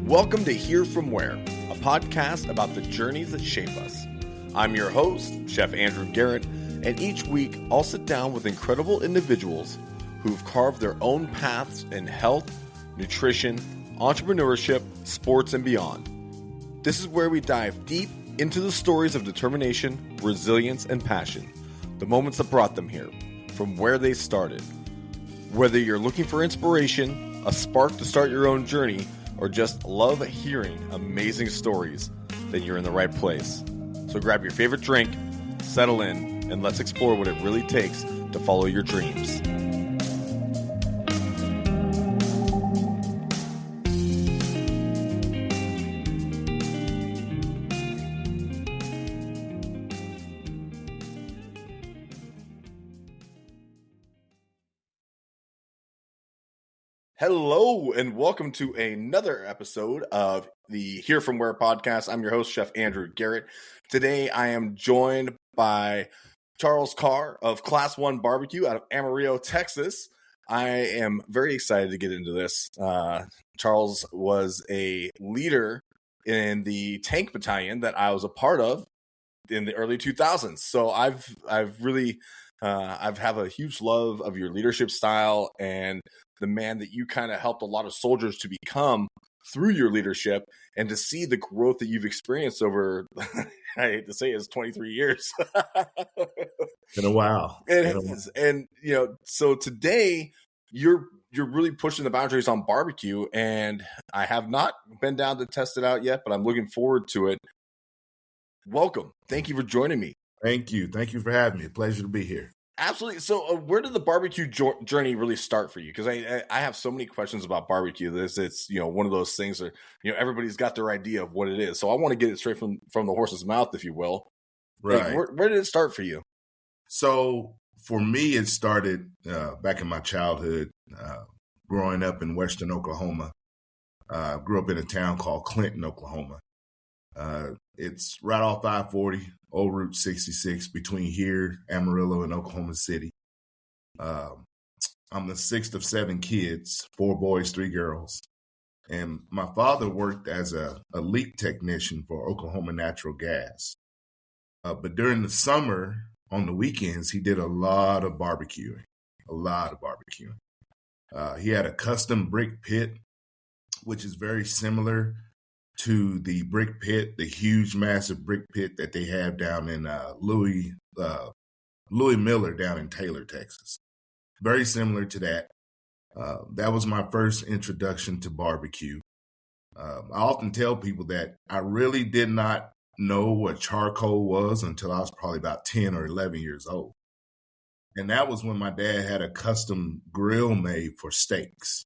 Welcome to Hear From Where, a podcast about the journeys that shape us. I'm your host, Chef Andrew Garrett, and each week I'll sit down with incredible individuals who've carved their own paths in health, nutrition, entrepreneurship, sports, and beyond. This is where we dive deep into the stories of determination, resilience, and passion, the moments that brought them here, from where they started. Whether you're looking for inspiration, a spark to start your own journey, or just love hearing amazing stories, then you're in the right place. So grab your favorite drink, settle in, and let's explore what it really takes to follow your dreams. Hello, and welcome to another episode of the Hear From Where podcast. I'm your host, Chef Andrew Garrett. Today, I am joined by Charles Carr of Class 1 Barbecue out of Amarillo, Texas. I am very excited to get into this. Charles was a leader in the tank battalion that I was a part of in the early 2000s. So I've really have a huge love of your leadership style and the man that you kind of helped a lot of soldiers to become through your leadership, and to see the growth that you've experienced over, I hate to say it, it's 23 years. Been a while. And you know, so today you're really pushing the boundaries on barbecue, and I have not been down to test it out yet, but I'm looking forward to it. Welcome. Thank you for joining me. Thank you. Thank you for having me. Pleasure to be here. Absolutely. So where did the barbecue journey really start for you? Because I have so many questions about barbecue. It's one of those things that, everybody's got their idea of what it is. So I want to get it straight from the horse's mouth, if you will. Right. Like, where did it start for you? So for me, it started back in my childhood, growing up in Western Oklahoma. Grew up in a town called Clinton, Oklahoma. It's right off I-40, old Route 66, between here, Amarillo, and Oklahoma City. I'm the sixth of seven kids, 4 boys, 3 girls. And my father worked as a leak technician for Oklahoma Natural Gas. But during the summer, on the weekends, he did a lot of barbecuing. He had a custom brick pit, which is very similar to the brick pit, the huge, massive brick pit that they have down in Louis Miller down in Taylor, Texas. Very similar to that. That was my first introduction to barbecue. I often tell people that I really did not know what charcoal was until I was probably about 10 or 11 years old. And that was when my dad had a custom grill made for steaks.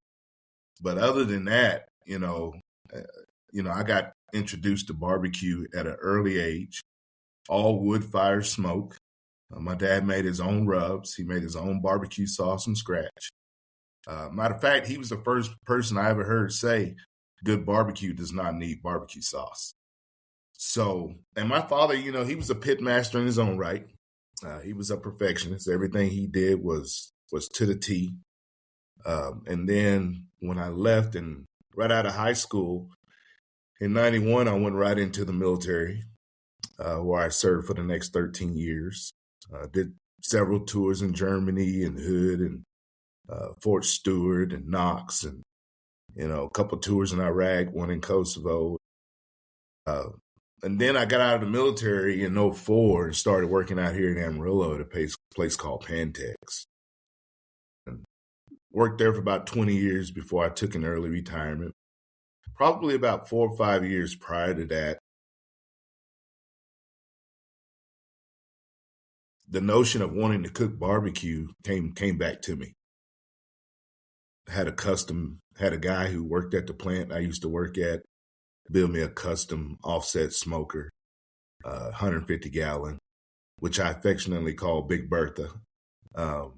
But other than that, I got introduced to barbecue at an early age, all wood fire smoke. My dad made his own rubs. He made his own barbecue sauce from scratch. Matter of fact, he was the first person I ever heard say, good barbecue does not need barbecue sauce. So, and my father, he was a pit master in his own right. He was a perfectionist. Everything he did was to the T. And then when I left and right out of high school, in 91, I went right into the military, where I served for the next 13 years. Did several tours in Germany and Hood and Fort Stewart and Knox, and, a couple tours in Iraq, one in Kosovo. And then I got out of the military in 04 and started working out here in Amarillo at a place called Pantex. And worked there for about 20 years before I took an early retirement. Probably about 4 or 5 years prior to that, the notion of wanting to cook barbecue came back to me. Had a guy who worked at the plant I used to work at build me a custom offset smoker, 150 gallon, which I affectionately call Big Bertha. And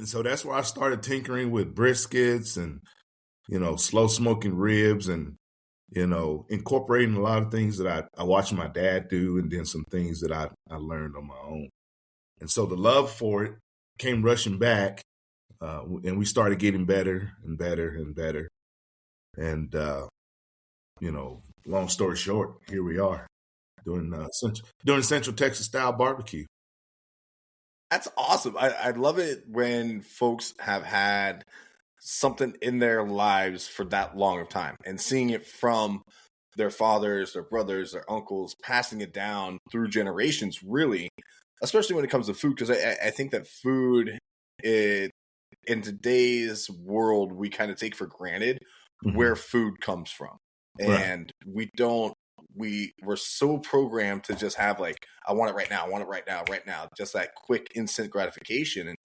so that's where I started tinkering with briskets and slow smoking ribs and, incorporating a lot of things that I watched my dad do, and then some things that I learned on my own. And so the love for it came rushing back, and we started getting better and better and better. And long story short, here we are doing Central Texas style barbecue. That's awesome. I love it when folks have had something in their lives for that long of time and seeing it from their fathers, their brothers, their uncles, passing it down through generations, really, especially when it comes to food, because I think that food, in today's world, we kind of take for granted where food comes from. And we're so programmed to just have like, I want it right now, I want it right now, just that quick instant gratification. And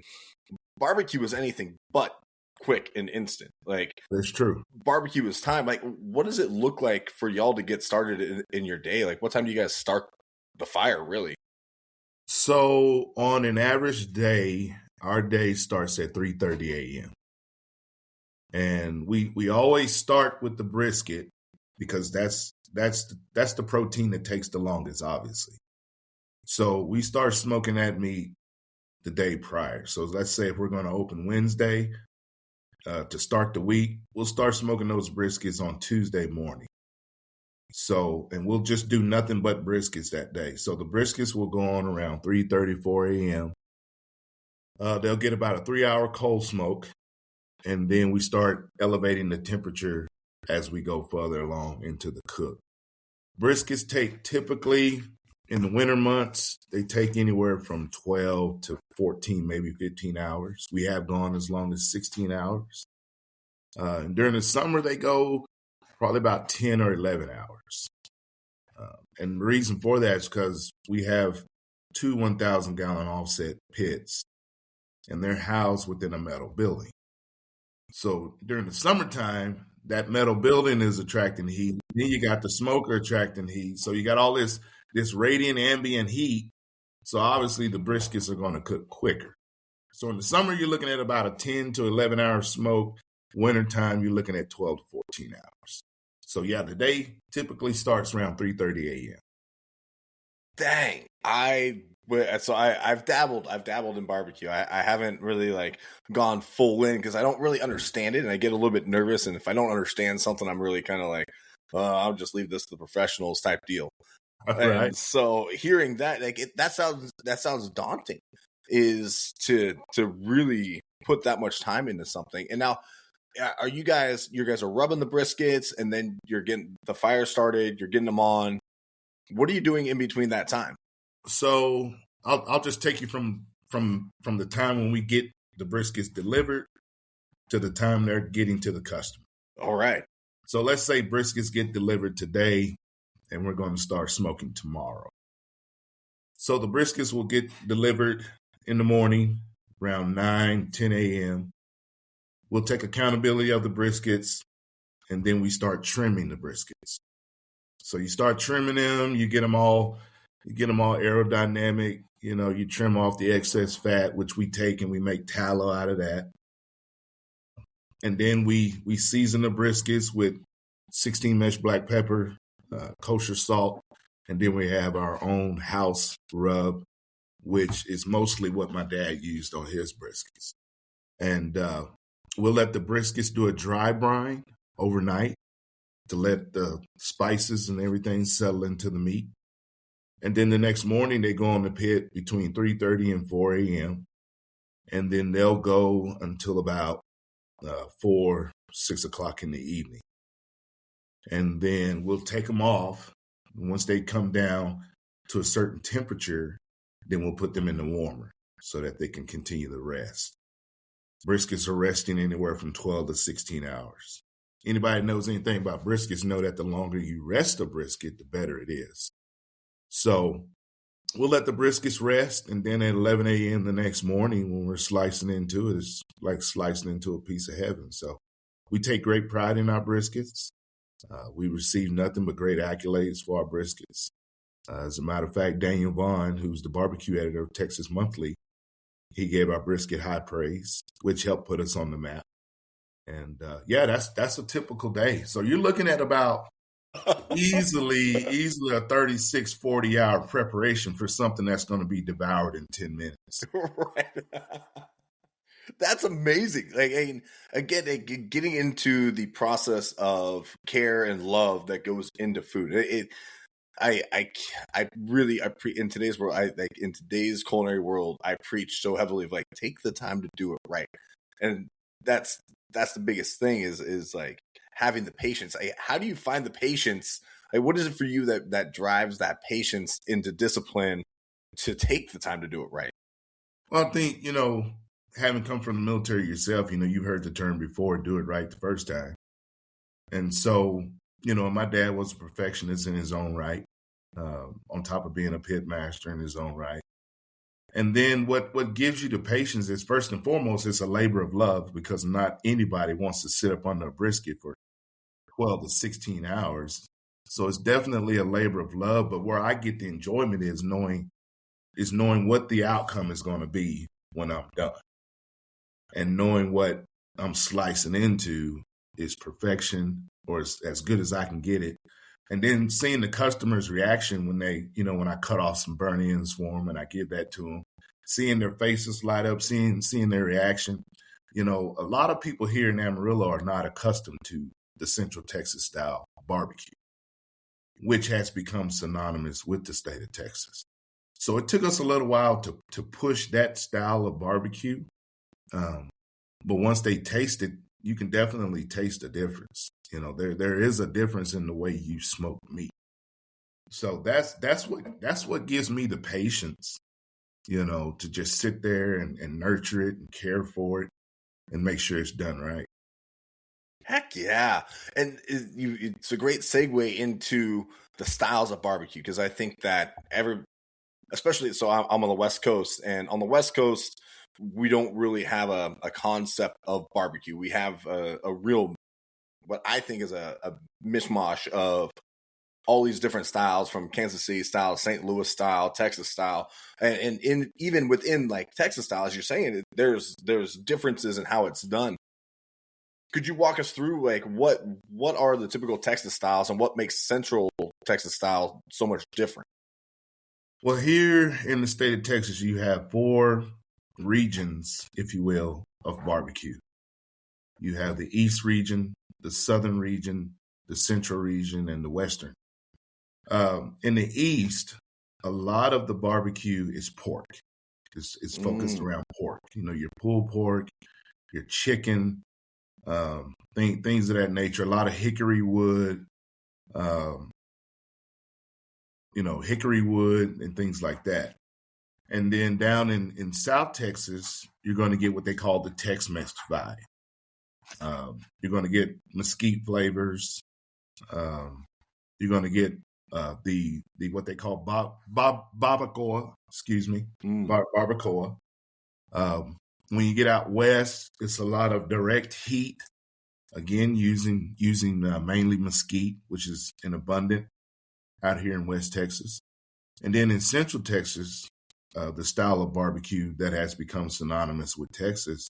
barbecue is anything but quick and instant. Like, that's true. Barbecue is time. Like, what does it look like for y'all to get started in your day? Like, what time do you guys start the fire, really? So on an average day, our day starts at 3:30 a.m. And we always start with the brisket because that's the protein that takes the longest, obviously. So we start smoking that meat the day prior. So let's say if we're going to open Wednesday to start the week, we'll start smoking those briskets on Tuesday morning. So, and we'll just do nothing but briskets that day. So the briskets will go on around 3:30, 4 a.m. They'll get about a 3-hour cold smoke. And then we start elevating the temperature as we go further along into the cook. Briskets take typically, in the winter months, they take anywhere from 12 to 14, maybe 15 hours. We have gone as long as 16 hours. And during the summer, they go probably about 10 or 11 hours. And the reason for that is because we have 2 1,000-gallon offset pits, and they're housed within a metal building. So during the summertime, that metal building is attracting heat. Then you got the smoker attracting heat. So you got all this radiant ambient heat. So obviously the briskets are going to cook quicker. So in the summer, you're looking at about a 10 to 11 hour smoke. Wintertime, you're looking at 12 to 14 hours. So yeah, the day typically starts around 3:30 a.m. Dang. I've dabbled in barbecue. I haven't really like gone full in because I don't really understand it, and I get a little bit nervous. And if I don't understand something, I'm really kind of like, I'll just leave this to the professionals type deal. Right. And so hearing that, like that sounds daunting, is to really put that much time into something. And now, are you guys are rubbing the briskets, and then you're getting the fire started, you're getting them on. What are you doing in between that time? So I'll just take you from the time when we get the briskets delivered to the time they're getting to the customer. All right. So let's say briskets get delivered today, and we're going to start smoking tomorrow. So the briskets will get delivered in the morning around 9, 10 a.m. We'll take accountability of the briskets, and then we start trimming the briskets. So you start trimming them, you get them all aerodynamic. You trim off the excess fat, which we take and we make tallow out of that. And then we season the briskets with 16 mesh black pepper, kosher salt, and then we have our own house rub, which is mostly what my dad used on his briskets. And we'll let the briskets do a dry brine overnight to let the spices and everything settle into the meat. And then the next morning, they go on the pit between 3:30 and 4 a.m. And then they'll go until about 4, 6 o'clock in the evening. And then we'll take them off. Once they come down to a certain temperature, then we'll put them in the warmer so that they can continue to rest. Briskets are resting anywhere from 12 to 16 hours. Anybody that knows anything about briskets know that the longer you rest a brisket, the better it is. So we'll let the briskets rest, and then at 11 a.m. the next morning when we're slicing into it, it's like slicing into a piece of heaven. So we take great pride in our briskets. We receive nothing but great accolades for our briskets. As a matter of fact, Daniel Vaughn, who's the barbecue editor of Texas Monthly, he gave our brisket high praise, which helped put us on the map. And that's a typical day. So you're looking at about easily a 36, 40-hour preparation for something that's going to be devoured in 10 minutes. Right. That's amazing. Like, again, getting into the process of care and love that goes into food. I really, in today's world, in today's culinary world, I preach so heavily of like, take the time to do it right. And that's, the biggest thing is like having the patience. How do you find the patience? Like, what is it for you that drives that patience into discipline to take the time to do it right? Well, I think, having come from the military yourself, you've heard the term before, do it right the first time. And so, my dad was a perfectionist in his own right, on top of being a pit master in his own right. And then what gives you the patience is, first and foremost, it's a labor of love, because not anybody wants to sit up under a brisket for 12 to 16 hours. So it's definitely a labor of love. But where I get the enjoyment is knowing what the outcome is going to be when I'm done. And knowing what I'm slicing into is perfection, or as good as I can get it. And then seeing the customer's reaction when when I cut off some burnt ends for them and I give that to them, seeing their faces light up, seeing their reaction. A lot of people here in Amarillo are not accustomed to the Central Texas style barbecue, which has become synonymous with the state of Texas. So it took us a little while to push that style of barbecue. But once they taste it, you can definitely taste the difference. There is a difference in the way you smoke meat. So that's what gives me the patience, to just sit there and nurture it and care for it and make sure it's done right. Heck yeah. And it's a great segue into the styles of barbecue, because I think that especially, so I'm on the West Coast, and on the West Coast, we don't really have a concept of barbecue. We have a real, what I think is a mishmash of all these different styles, from Kansas City style, St. Louis style, Texas style, and even within like Texas style, as you're saying, there's differences in how it's done. Could you walk us through like what are the typical Texas styles and what makes Central Texas style so much different? Well, here in the state of Texas, you have 4 regions, if you will, of barbecue. You have the East region, the Southern region, the Central region, and the Western. In the East, a lot of the barbecue is pork. It's focused around pork. Your pulled pork, your chicken, things of that nature. A lot of hickory wood, hickory wood and things like that. And then down in South Texas, you're going to get what they call the Tex-Mex vibe. You're going to get mesquite flavors. You're going to get the what they call barbacoa. Excuse me, barbacoa. When you get out west, it's a lot of direct heat. Again, using mainly mesquite, which is in abundant out here in West Texas. And then in Central Texas, the style of barbecue that has become synonymous with Texas,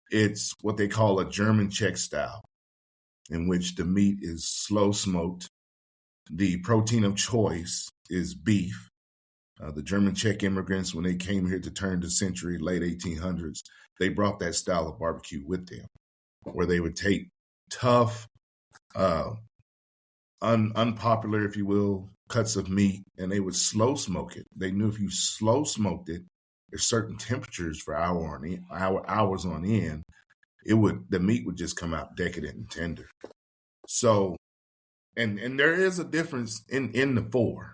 it's what they call a German Czech style, in which the meat is slow smoked. The protein of choice is beef. The German Czech immigrants, when they came here to turn the century, late 1800s, they brought that style of barbecue with them, where they would take tough, unpopular, if you will, cuts of meat, and they would slow smoke it. They knew if you slow smoked it, there's certain temperatures for hours on end, the meat would just come out decadent and tender. So, and there is a difference in the 4.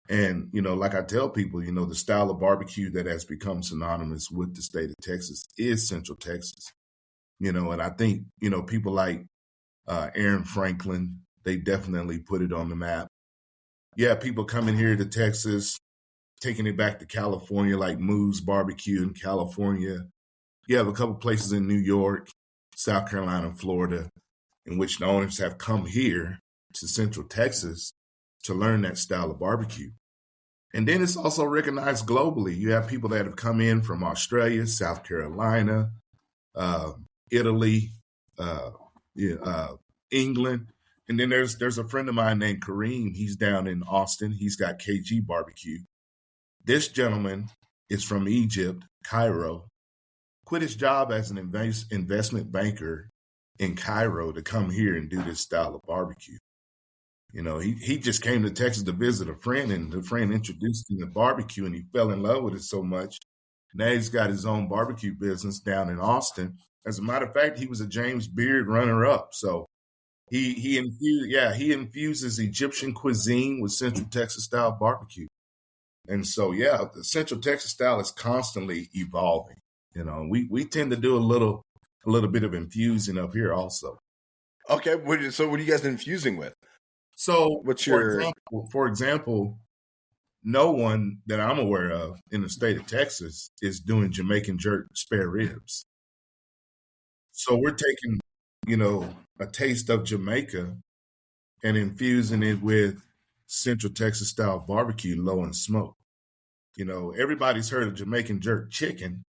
And, like I tell people, the style of barbecue that has become synonymous with the state of Texas is Central Texas. And I think, people like Aaron Franklin, they definitely put it on the map. Yeah, people coming here to Texas, taking it back to California, like Moo's Barbecue in California. You have a couple places in New York, South Carolina, Florida, in which the owners have come here to Central Texas to learn that style of barbecue. And then it's also recognized globally. You have people that have come in from Australia, South Carolina, Italy, England. And then there's a friend of mine named Kareem. He's down in Austin. He's got KG Barbecue. This gentleman is from Egypt, Cairo. quit his job as an investment banker in Cairo to come here and do this style of barbecue. You know, he just came to Texas to visit a friend, and the friend introduced him to barbecue, and he fell in love with it so much. Now he's got his own barbecue business down in Austin. As a matter of fact, he was a James Beard runner-up. So he infuses Egyptian cuisine with Central Texas style barbecue. And so the Central Texas style is constantly evolving. You know, we tend to do a little bit of infusing up here also. Okay, so what are you guys infusing with? So, for example, no one that I'm aware of in the state of Texas is doing Jamaican jerk spare ribs. So we're taking, a taste of Jamaica and infusing it with Central Texas style barbecue, low in smoke. You know, everybody's heard of Jamaican jerk chicken,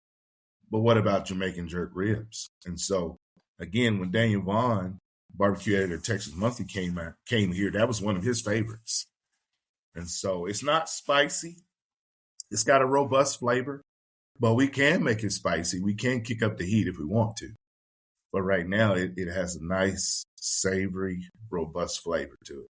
but what about Jamaican jerk ribs? And so, again, when Daniel Vaughn, barbecue editor at Texas Monthly, came here, that was one of his favorites. And so it's not spicy. It's got a robust flavor, but we can make it spicy. We can kick up the heat if we want to. But right now, it has a nice, savory, robust flavor to it.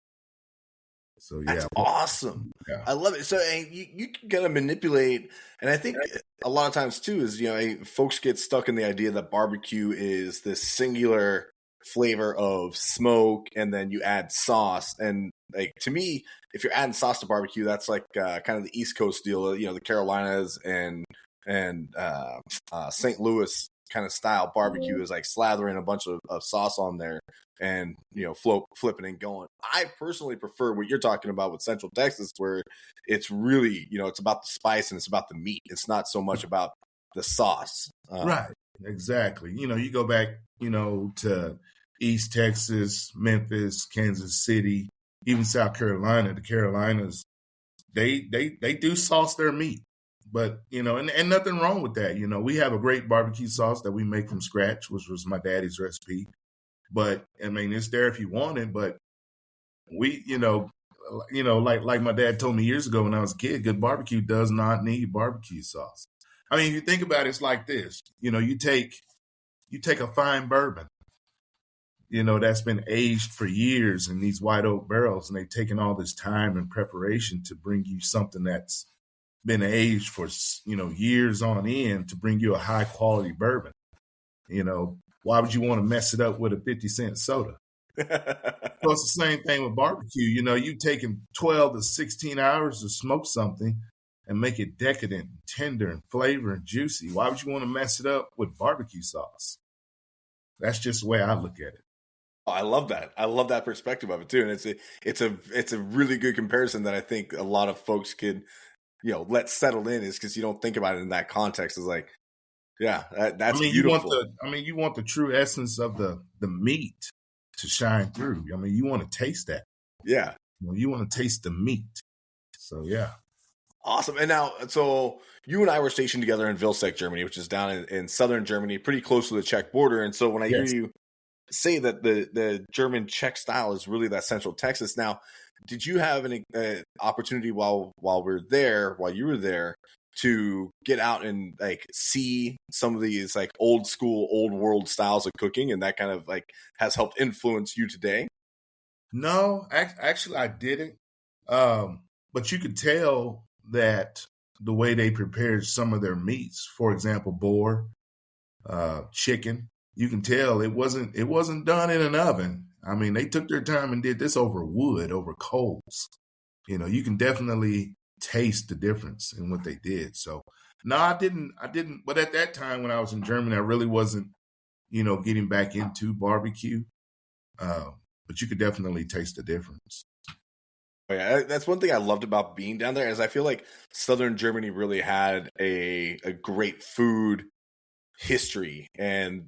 So, That's awesome. Yeah. I love it. So you can kind of manipulate, and I think a lot of times too is, folks get stuck in the idea that barbecue is this singular flavor of smoke, and then you add sauce. And like, to me, if you're adding sauce to barbecue, that's like kind of the East Coast deal, the Carolinas and St. Louis kind of style barbecue is like slathering a bunch of sauce on there and flipping and going. I personally prefer what you're talking about with Central Texas, where it's really it's about the spice and it's about the meat. It's not so much about the sauce. Right, exactly. You go back to East Texas, Memphis, Kansas City, even South Carolina. The Carolinas, they do sauce their meat. But, and nothing wrong with that. We have a great barbecue sauce that we make from scratch, which was my daddy's recipe. But, I mean, it's there if you want it. But we, like my dad told me years ago when I was a kid, good barbecue does not need barbecue sauce. I mean, if you think about it, it's like this. You take a fine bourbon, that's been aged for years in these white oak barrels, and they've taken all this time and preparation to bring you something that's been aged for, years on end to bring you a high quality bourbon. Why would you want to mess it up with a 50-cent soda? So it's the same thing with barbecue. You taking 12 to 16 hours to smoke something and make it decadent, tender, and flavor and juicy. Why would you want to mess it up with barbecue sauce? That's just the way I look at it. Oh, I love that. I love that perspective of it too. And it's a really good comparison that I think a lot of folks could let settle in, is because you don't think about it in that context. It's like, that's beautiful. You want the true essence of the meat to shine through. I mean, you want to taste that. Yeah. You want to taste the meat. So, yeah. Awesome. And now, so you and I were stationed together in Vilseck, Germany, which is down in southern Germany, pretty close to the Czech border. And so when I hear you say that the German Czech style is really that Central Texas. Now, did you have an opportunity while you were there, to get out and like see some of these like old school, old world styles of cooking, and that kind of like has helped influence you today? No, actually I didn't. But you could tell that the way they prepared some of their meats, for example, boar, chicken, you can tell it wasn't done in an oven. I mean, they took their time and did this over wood, over coals. You can definitely taste the difference in what they did. So, no, I didn't. But at that time when I was in Germany, I really wasn't, getting back into barbecue. But you could definitely taste the difference. Oh, yeah, that's one thing I loved about being down there, is I feel like southern Germany really had a great food history, and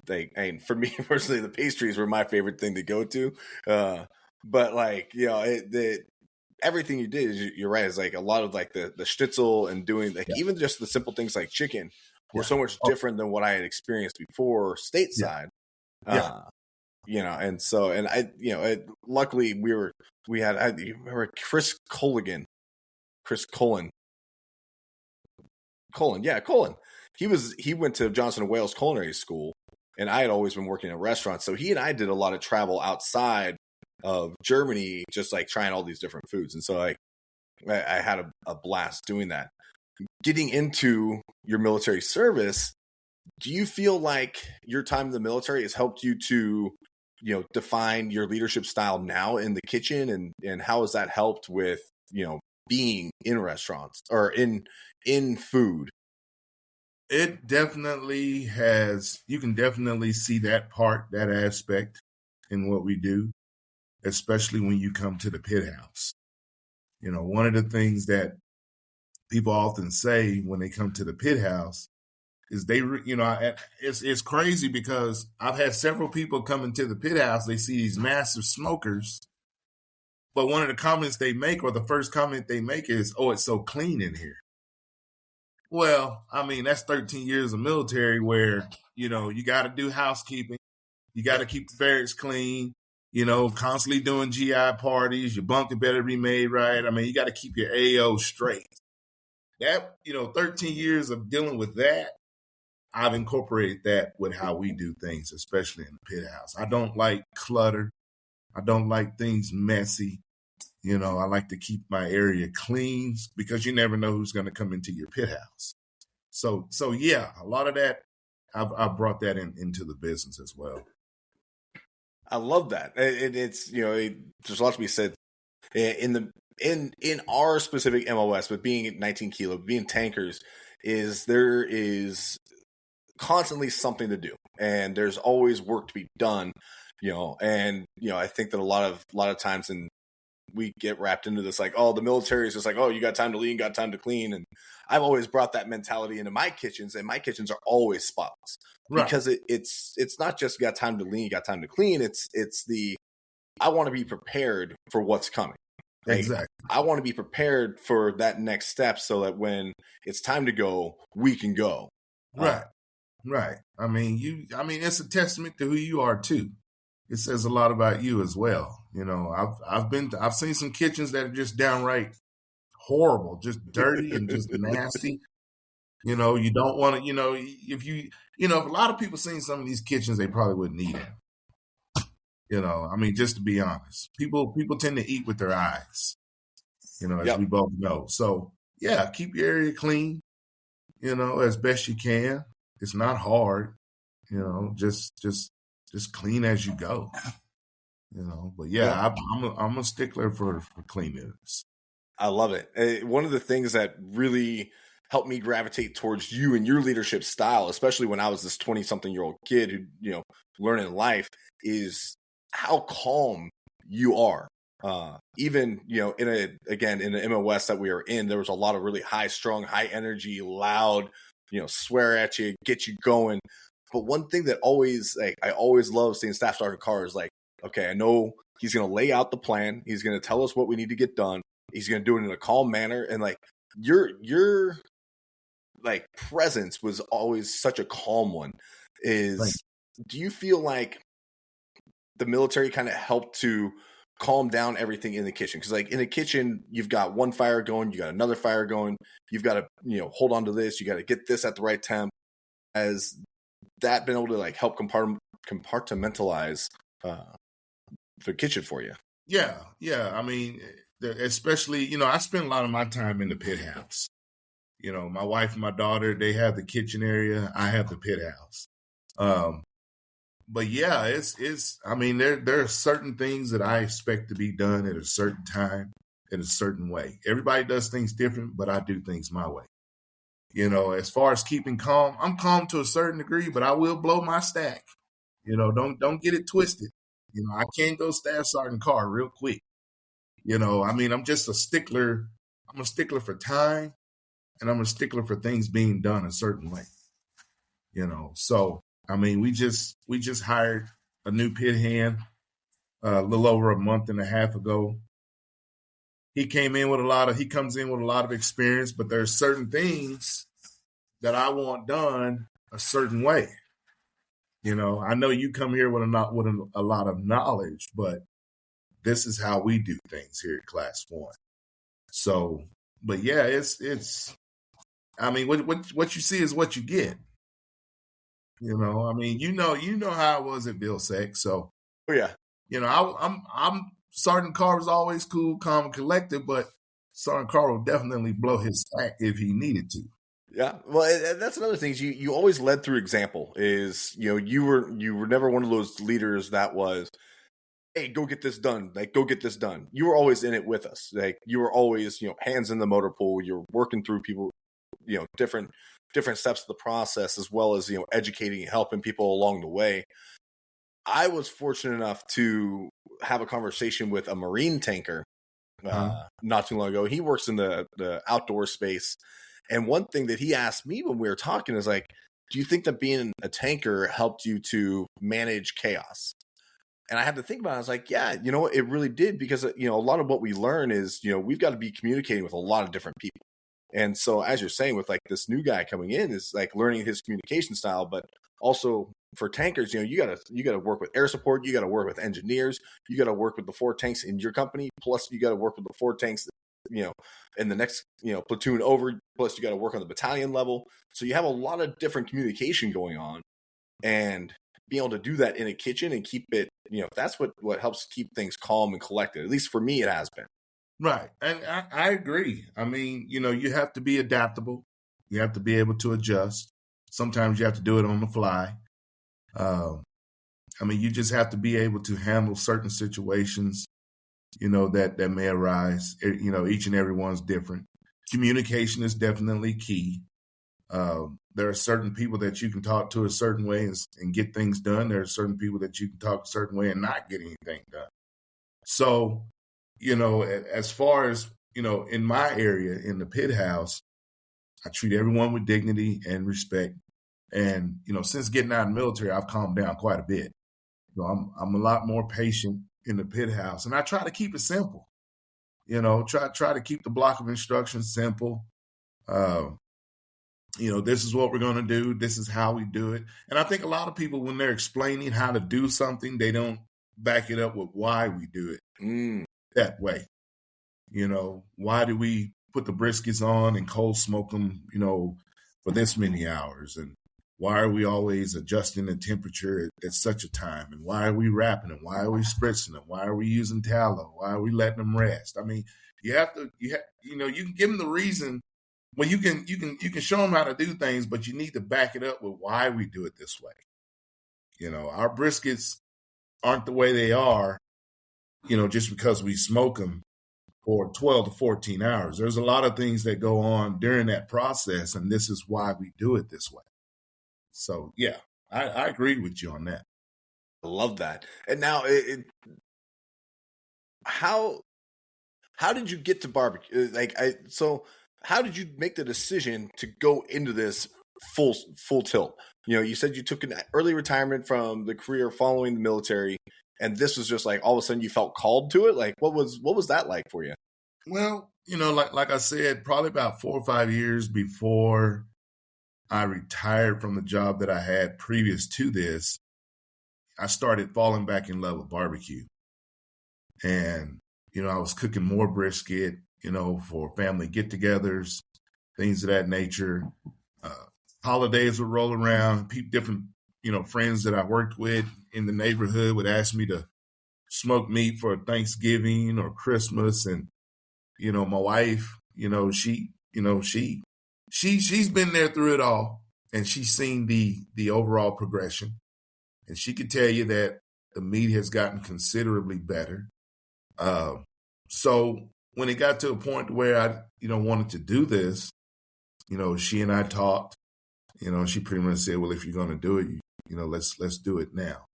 for me personally, the pastries were my favorite thing to go to. But like, everything you did, you're right, is like a lot of like the schnitzel and doing like even just the simple things like chicken were so much different than what I had experienced before stateside. And so, and luckily we had you remember Chris Cullen. he went to Johnson & Wales Culinary School, and I had always been working in restaurants. So he and I did a lot of travel outside of Germany, just like trying all these different foods. And so I had a blast doing that. Getting into your military service, do you feel like your time in the military has helped you to, define your leadership style now in the kitchen, and how has that helped with, being in restaurants or in food? It definitely has. You can definitely see that aspect in what we do, especially when you come to the pit house. One of the things that people often say when they come to the pit house is it's crazy because I've had several people come into the pit house. They see these massive smokers, but one of the comments they make, or the first comment they make, is, "Oh, it's so clean in here." Well, I mean, that's 13 years of military where, you got to do housekeeping. You got to keep the barracks clean, constantly doing GI parties. Your bunk better be made right. I mean, you got to keep your AO straight. That, 13 years of dealing with that, I've incorporated that with how we do things, especially in the pit house. I don't like clutter. I don't like things messy. I like to keep my area clean because you never know who's going to come into your pit house. So yeah, a lot of that, I've brought that into the business as well. I love that. It's, there's a lot to be said in our specific MOS, but being at 19 kilo, being tankers, there is constantly something to do, and there's always work to be done, and I think that a lot of times we get wrapped into this, like, oh, the military is just like, oh, you got time to lean, got time to clean. And I've always brought that mentality into my kitchens, and my kitchens are always spotless. Right. Because it's not just got time to lean, got time to clean. It's I want to be prepared for what's coming. Right? Exactly. I want to be prepared for that next step so that when it's time to go, we can go. Right. Right. I mean, it's a testament to who you are too. It says a lot about you as well. I've seen some kitchens that are just downright horrible, just dirty and just nasty. You don't want to, if a lot of people seen some of these kitchens, they probably wouldn't eat them. Just to be honest, people tend to eat with their eyes, as we both know. So yeah, keep your area clean, as best you can. It's not hard, just clean as you go, but yeah. I'm a stickler for cleanliness. I love it. One of the things that really helped me gravitate towards you and your leadership style, especially when I was this 20-something-year-old kid who, learning life, is how calm you are. Even, in the MOS that we were in, there was a lot of really high strung, high energy, loud, swear at you, get you going. But one thing that I always love seeing Staff Sergeant Carr is like, okay, I know he's going to lay out the plan. He's going to tell us what we need to get done. He's going to do it in a calm manner. And like your like presence was always such a calm one. Do you feel like the military kind of helped to calm down everything in the kitchen? Because like in the kitchen, you've got one fire going, you got another fire going. You've got to, hold on to this. You got to get this at the right temp. Has that been able to like help compartmentalize the kitchen for you? Yeah. Especially, I spend a lot of my time in the pit house. My wife and my daughter, they have the kitchen area. I have the pit house. But yeah, there are certain things that I expect to be done at a certain time, in a certain way. Everybody does things different, but I do things my way. As far as keeping calm, I'm calm to a certain degree, but I will blow my stack. Don't get it twisted. I can't go Staff Sergeant Carr real quick. I'm just a stickler. I'm a stickler for time, and I'm a stickler for things being done a certain way. So we just hired a new pit hand a little over a month and a half ago. He comes in with a lot of experience, but there's certain things that I want done a certain way. I know you come here with a lot of knowledge, but this is how we do things here at Class 1. So, but yeah, I mean, what you see is what you get. I mean, you know how it was at Vilsex. So, Oh yeah. I'm Sergeant Carr was always cool, calm, and collected, but Sergeant Carr will definitely blow his stack if he needed to. Yeah, well, that's another thing. Is you always led through example. Is you were never one of those leaders that was, hey, go get this done. Like, go get this done. You were always in it with us. Like, you were always hands in the motor pool. You're working through people, different steps of the process, as well as educating and helping people along the way. I was fortunate enough to have a conversation with a Marine tanker not too long ago. He works in the outdoor space. And one thing that he asked me when we were talking is like, do you think that being a tanker helped you to manage chaos? And I had to think about it. I was like, yeah, it really did, because, a lot of what we learn is, we've got to be communicating with a lot of different people. And so, as you're saying, with like this new guy coming in, is like learning his communication style, but also for tankers, you gotta work with air support, you gotta work with engineers, you gotta work with the 4 tanks in your company, plus you gotta work with the 4 tanks, in the next, platoon over, plus you gotta work on the battalion level. So you have a lot of different communication going on, and being able to do that in a kitchen and keep it, that's what helps keep things calm and collected. At least for me, it has been. Right. And I agree. I mean, you have to be adaptable. You have to be able to adjust. Sometimes you have to do it on the fly. I mean, you just have to be able to handle certain situations, that may arise. Each and every one's different. Communication is definitely key. There are certain people that you can talk to a certain way and get things done. There are certain people that you can talk a certain way and not get anything done. So, as far as, in my area, in the pit house, I treat everyone with dignity and respect. And, since getting out of the military, I've calmed down quite a bit. I'm a lot more patient in the pit house, and I try to keep it simple. Try to keep the block of instructions simple. This is what we're going to do. This is how we do it. And I think a lot of people, when they're explaining how to do something, they don't back it up with why we do it that way. Why do we put the briskets on and cold smoke them, for this many hours? And why are we always adjusting the temperature at such a time? And why are we wrapping them? Why are we spritzing them? Why are we using tallow? Why are we letting them rest? I mean, you can give them the reason. Well, you can show them how to do things, but you need to back it up with why we do it this way. Our briskets aren't the way they are, just because we smoke them for 12 to 14 hours. There's a lot of things that go on during that process, and this is why we do it this way. So, yeah, I agree with you on that. I love that. And now, how did you get to barbecue? How did you make the decision to go into this full tilt? You said you took an early retirement from the career following the military, and this was just like all of a sudden you felt called to it. Like, what was that like for you? Well, like I said, probably about 4 or 5 years before I retired from the job that I had previous to this, I started falling back in love with barbecue. And, I was cooking more brisket, for family get-togethers, things of that nature. Holidays would roll around. Different, friends that I worked with in the neighborhood would ask me to smoke meat for Thanksgiving or Christmas. And, my wife, she's been there through it all, and she's seen the overall progression. And she could tell you that the meat has gotten considerably better. So when it got to a point where I, wanted to do this, she and I talked. She pretty much said, well, if you're going to do it, let's do it now.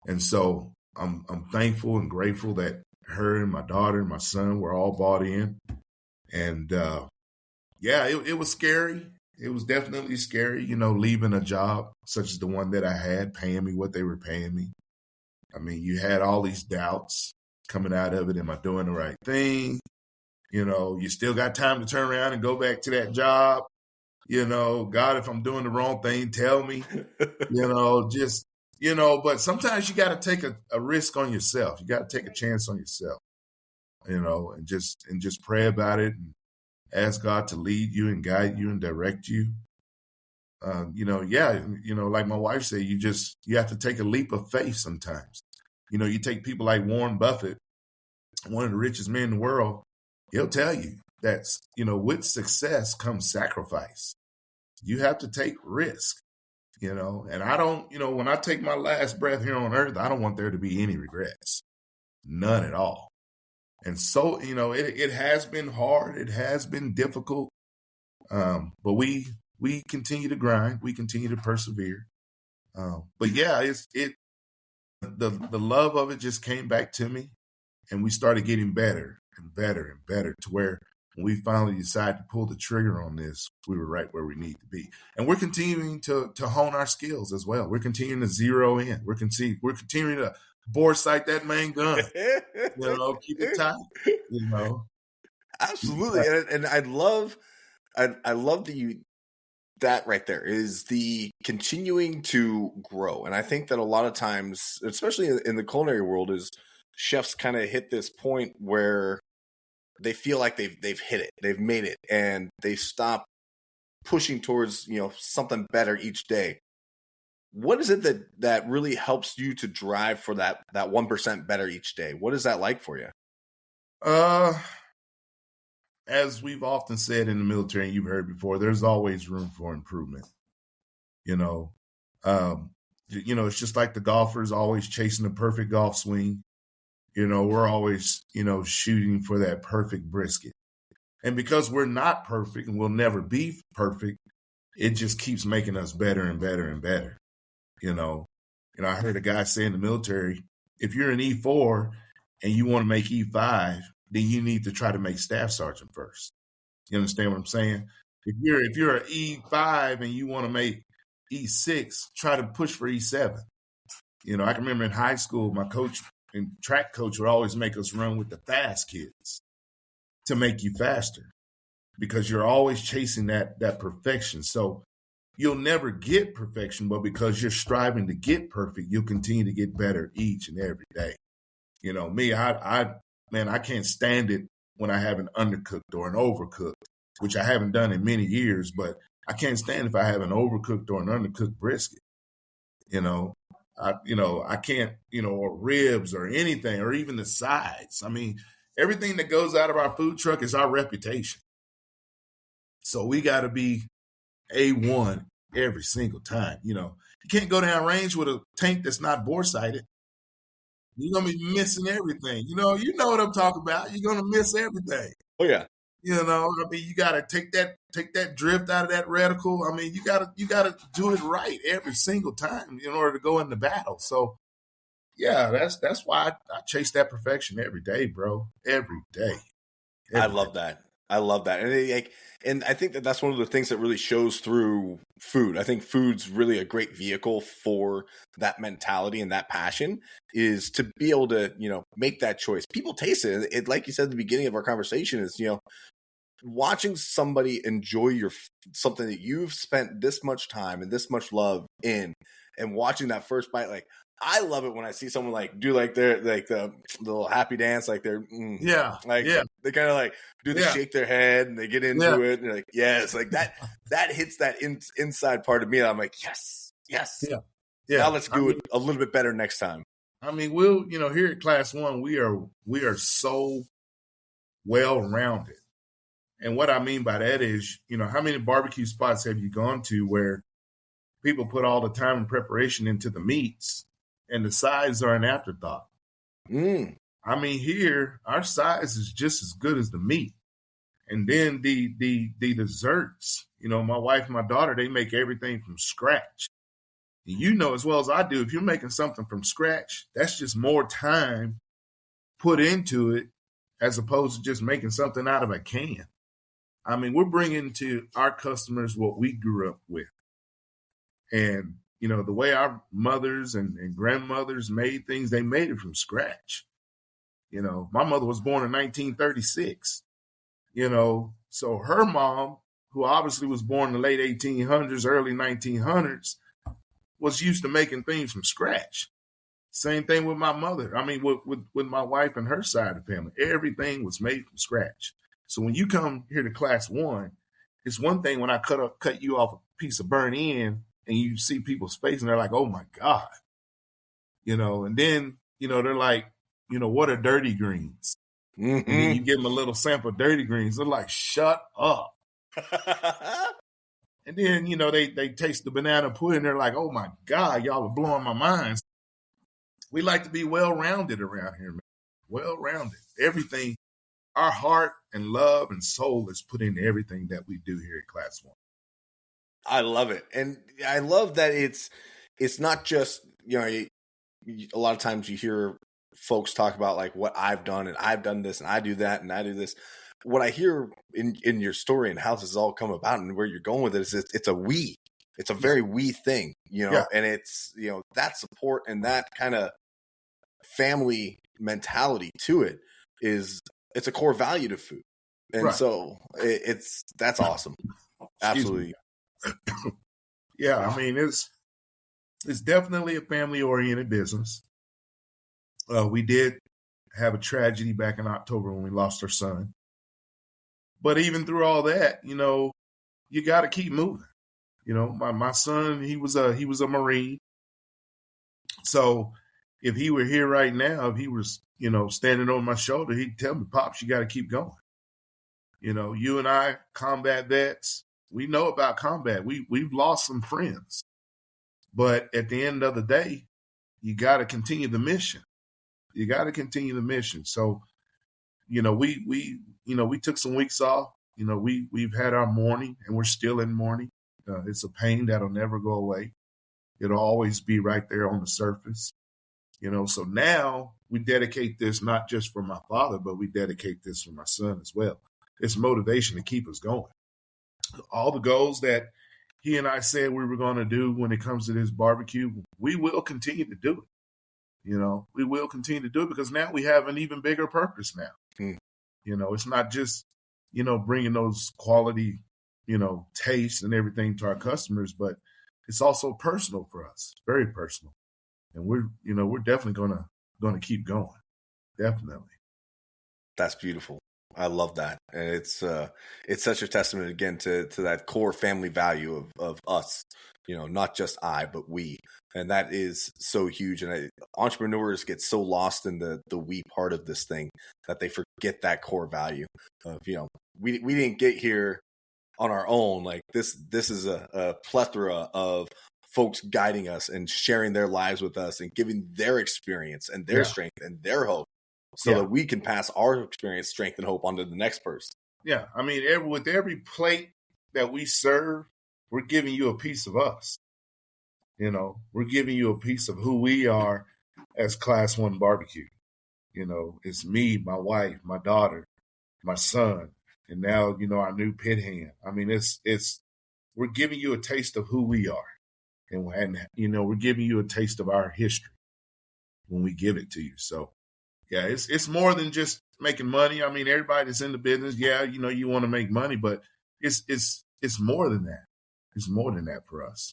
And so I'm thankful and grateful that her and my daughter and my son were all bought in. And it was scary. It was definitely scary, leaving a job such as the one that I had, paying me what they were paying me. I mean, you had all these doubts coming out of it. Am I doing the right thing? You still got time to turn around and go back to that job. God, if I'm doing the wrong thing, tell me, but sometimes you got to take a risk on yourself. You got to take a chance on yourself, and just pray about it ask God to lead you and guide you and direct you. Like my wife said, you have to take a leap of faith sometimes. You take people like Warren Buffett, one of the richest men in the world. He'll tell you that, with success comes sacrifice. You have to take risk, and I don't, when I take my last breath here on earth, I don't want there to be any regrets, none at all. And so, it has been hard. It has been difficult. But we continue to grind. We continue to persevere. But yeah, the love of it just came back to me, and we started getting better and better and better to where when we finally decided to pull the trigger on this, we were right where we need to be. And we're continuing to hone our skills as well. We're continuing to zero in. We're continuing to bore sight that main gun. Keep it tight. Absolutely, and I love that right there is the continuing to grow. And I think that a lot of times, especially in the culinary world, is chefs kind of hit this point where they feel like they've hit it, they've made it, and they stop pushing towards something better each day. What is it that really helps you to drive for that 1% better each day? What is that like for you? As we've often said in the military, and you've heard before, there's always room for improvement. It's just like the golfers always chasing the perfect golf swing. We're always, shooting for that perfect brisket. And because we're not perfect and we'll never be perfect, it just keeps making us better and better and better. I heard a guy say in the military, if you're an E4 and you want to make E5, then you need to try to make staff sergeant first. You understand what I'm saying? If you're an E5 and you want to make E6, try to push for E7. I can remember in high school, my coach and track coach would always make us run with the fast kids to make you faster because you're always chasing that perfection. So you'll never get perfection, but because you're striving to get perfect, you'll continue to get better each and every day. Me, I can't stand it when I have an undercooked or an overcooked, which I haven't done in many years, but I can't stand if I have an overcooked or an undercooked brisket. I can't, or ribs or anything, or even the sides. I mean, everything that goes out of our food truck is our reputation. So we got to be A1 every single time. You can't go down range with a tank that's not bore sighted. You're going to be missing everything. You know what I'm talking about. You're going to miss everything. Oh, yeah. You got to take that drift out of that reticle. You got to do it right every single time in order to go into battle. So, yeah, that's why I chase that perfection every day, bro. Every day. I love that. And I think that's one of the things that really shows through food. I think food's really a great vehicle for that mentality and that passion is to be able to, make that choice. People taste it. It, like you said at the beginning of our conversation, is, watching somebody enjoy something that you've spent this much time and this much love in, and watching that first bite, like, I love it when I see someone do the little happy dance, they kind of shake their head and they get into it and they're like, yes, like that hits that inside part of me. And I'm like, yes. Now let's do it a little bit better next time. We'll, here at Class 1, we are so well-rounded. And what I mean by that is, how many barbecue spots have you gone to where people put all the time and preparation into the meats and the sides are an afterthought? Here, our size is just as good as the meat. And then the desserts, my wife and my daughter, they make everything from scratch. And as well as I do, if you're making something from scratch, that's just more time put into it as opposed to just making something out of a can. We're bringing to our customers what we grew up with. And, the way our mothers and grandmothers made things, they made it from scratch. My mother was born in 1936, so her mom, who obviously was born in the late 1800s, early 1900s, was used to making things from scratch. Same thing with my mother. With my wife and her side of the family. Everything was made from scratch. So when you come here to class 1, it's one thing when I cut you off a piece of burnt end and you see people's face and they're like, oh my God, and then, they're like, what are dirty greens? Mm-hmm. And then you give them a little sample of dirty greens. They're like, shut up. And then, they taste the banana pudding. They're like, oh my God, y'all are blowing my mind. We like to be well-rounded around here, man. Well-rounded. Everything, our heart and love and soul is put into everything that we do here at Class 1. I love it. And I love that it's not just, a lot of times you hear folks talk about like what I've done and I've done this and I do that and I do this. What I hear in your story and how this has all come about and where you're going with it is it's a we. It's a very we thing, and it's, that support and that kind of family mentality to it it's a core value to food. And right. So that's awesome. Absolutely. Yeah. I mean, it's definitely a family oriented business. We did have a tragedy back in October when we lost our son. But even through all that, you got to keep moving. My son, he was a Marine. So if he were here right now, if he was, standing on my shoulder, he'd tell me, Pops, you got to keep going. You and I, combat vets, we know about combat. We've lost some friends. But at the end of the day, you got to continue the mission. You got to continue the mission. So, we took some weeks off. We've had our mourning and we're still in mourning. It's a pain that'll never go away. It'll always be right there on the surface. So now we dedicate this not just for my father, but we dedicate this for my son as well. It's motivation to keep us going. All the goals that he and I said we were going to do when it comes to this barbecue, we will continue to do it. We will continue to do it because now we have an even bigger purpose now. It's not just, bringing those quality, tastes and everything to our customers, but it's also personal for us, very personal. And we're definitely going to keep going. Definitely. That's beautiful. I love that. And it's such a testament again to that core family value of us, not just I, but we. And that is so huge. And entrepreneurs get so lost in the we part of this thing that they forget that core value of, we didn't get here on our own. Like this is a plethora of folks guiding us and sharing their lives with us and giving their experience and their strength and their hope so that we can pass our experience, strength, and hope onto the next person. Yeah. I mean, with every plate that we serve, we're giving you a piece of us. We're giving you a piece of who we are as Class 1 barbecue. It's me, my wife, my daughter, my son, and now, our new pit hand. I mean, we're giving you a taste of who we are. And we're giving you a taste of our history when we give it to you. So, yeah, it's more than just making money. I mean, everybody that's in the business, you want to make money, but it's more than that. It's more than that for us.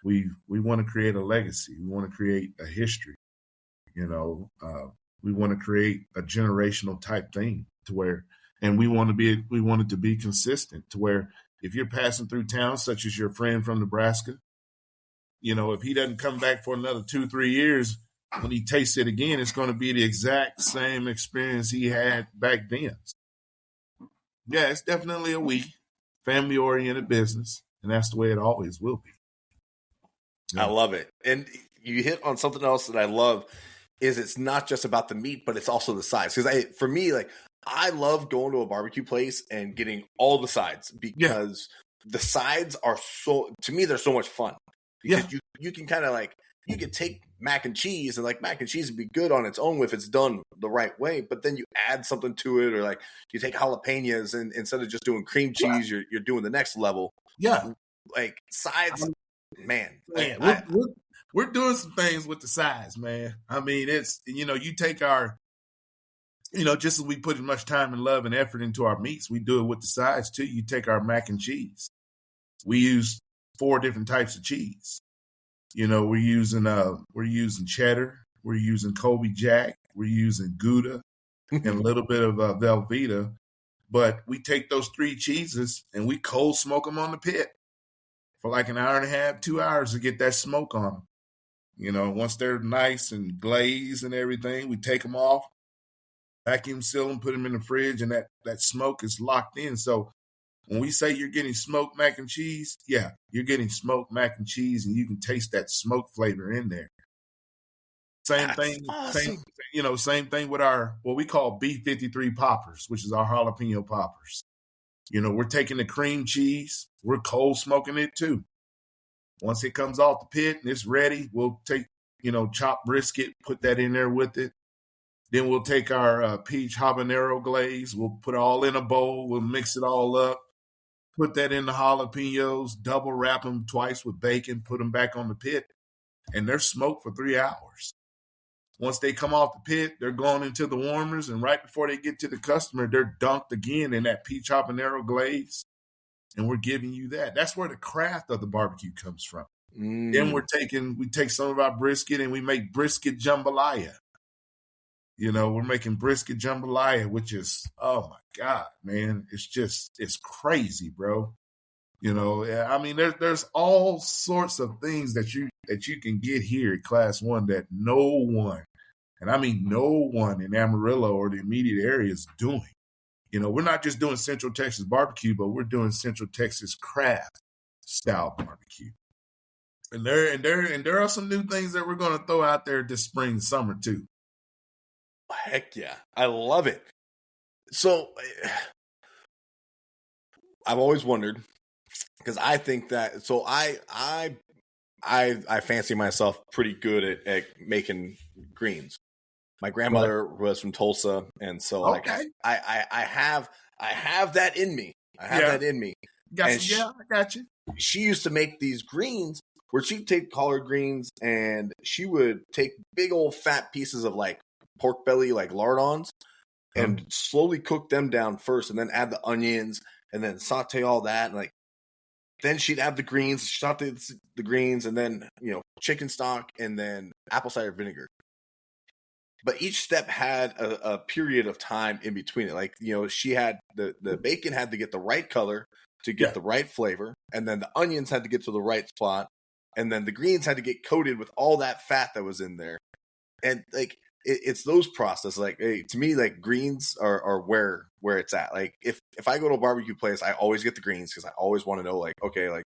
We want to create a legacy. We want to create a history. We want to create a generational type thing and we want it to be consistent to where if you're passing through town, such as your friend from Nebraska, if he doesn't come back for another 2-3 years, when he tastes it again, it's going to be the exact same experience he had back then. Yeah, it's definitely a family-oriented business, and that's the way it always will be. Yeah. I love it. And you hit on something else that I love is it's not just about the meat, but it's also the sides. Because for me, like, I love going to a barbecue place and getting all the sides because the sides are to me, they're so much fun. Because you can kind of like, you could take mac and cheese and like mac and cheese would be good on its own if it's done the right way, but then you add something to it, or like you take jalapenos and instead of just doing cream cheese, you're doing the next level. Yeah. Like sides, man. We're doing some things with the sides, man. I mean, it's, you take our, just as we put as much time and love and effort into our meats, we do it with the sides too. You take our mac and cheese. We use 4 different types of cheese. We're using cheddar, we're using Colby Jack, we're using Gouda, and a little bit of Velveeta. But we take those 3 cheeses and we cold smoke them on the pit for like an hour and a half, 2 hours to get that smoke on them. You know, once they're nice and glazed and everything, we take them off, vacuum seal them, put them in the fridge, and that smoke is locked in. So when we say you're getting smoked mac and cheese, yeah, you're getting smoked mac and cheese, and you can taste that smoke flavor in there. Same That's thing, awesome. same thing with our what we call B53 poppers, which is our jalapeno poppers. You know, we're taking the cream cheese, we're cold smoking it too. Once it comes off the pit and it's ready, we'll take, chopped brisket, put that in there with it. Then we'll take our peach habanero glaze. We'll put it all in a bowl. We'll mix it all up. Put that in the jalapenos, double wrap them twice with bacon, put them back on the pit, and they're smoked for 3 hours. Once they come off the pit, they're going into the warmers, and right before they get to the customer, they're dunked again in that peach habanero glaze, and we're giving you that. That's where the craft of the barbecue comes from. Then we take some of our brisket and we make brisket jambalaya. You know, we're making brisket jambalaya, which is, oh my God, man. It's crazy, bro. You know, I mean, there's all sorts of things that you can get here at Class 1 that no one, and I mean no one in Amarillo or the immediate area is doing. You know, we're not just doing Central Texas barbecue, but we're doing Central Texas craft style barbecue. And there are some new things that we're going to throw out there this spring, summer too. Heck yeah. I love it. So I've always wondered, because I think that, so I fancy myself pretty good at making greens. My grandmother was from Tulsa, and so like I have that in me. I have that in me. I got you. She used to make these greens where she'd take collard greens and she would take big old fat pieces of like pork belly, like lardons, and slowly cook them down first, and then add the onions, and then saute all that, and like then she'd add the greens, saute the greens, and then chicken stock, and then apple cider vinegar. But each step had a period of time in between it. Like she had the bacon had to get the right color to get the right flavor, and then the onions had to get to the right spot, and then the greens had to get coated with all that fat that was in there, and like. It's those processes. Like, hey, to me, like greens are where it's at. Like if I go to a barbecue place, I always get the greens because I always want to know, like, okay, like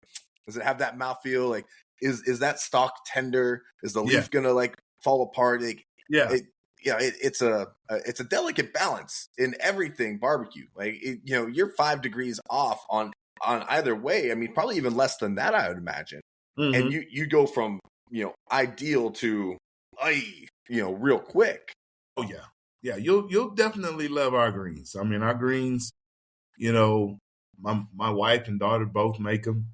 does it have that mouthfeel? Like is that stock tender? Is the leaf gonna like fall apart? Like it's a delicate balance in everything barbecue. Like you're 5 degrees off on either way. I mean, probably even less than that, I would imagine. Mm-hmm. And you go from ideal to real quick. Oh yeah. Yeah, you'll definitely love our greens. I mean, our greens, my wife and daughter both make them.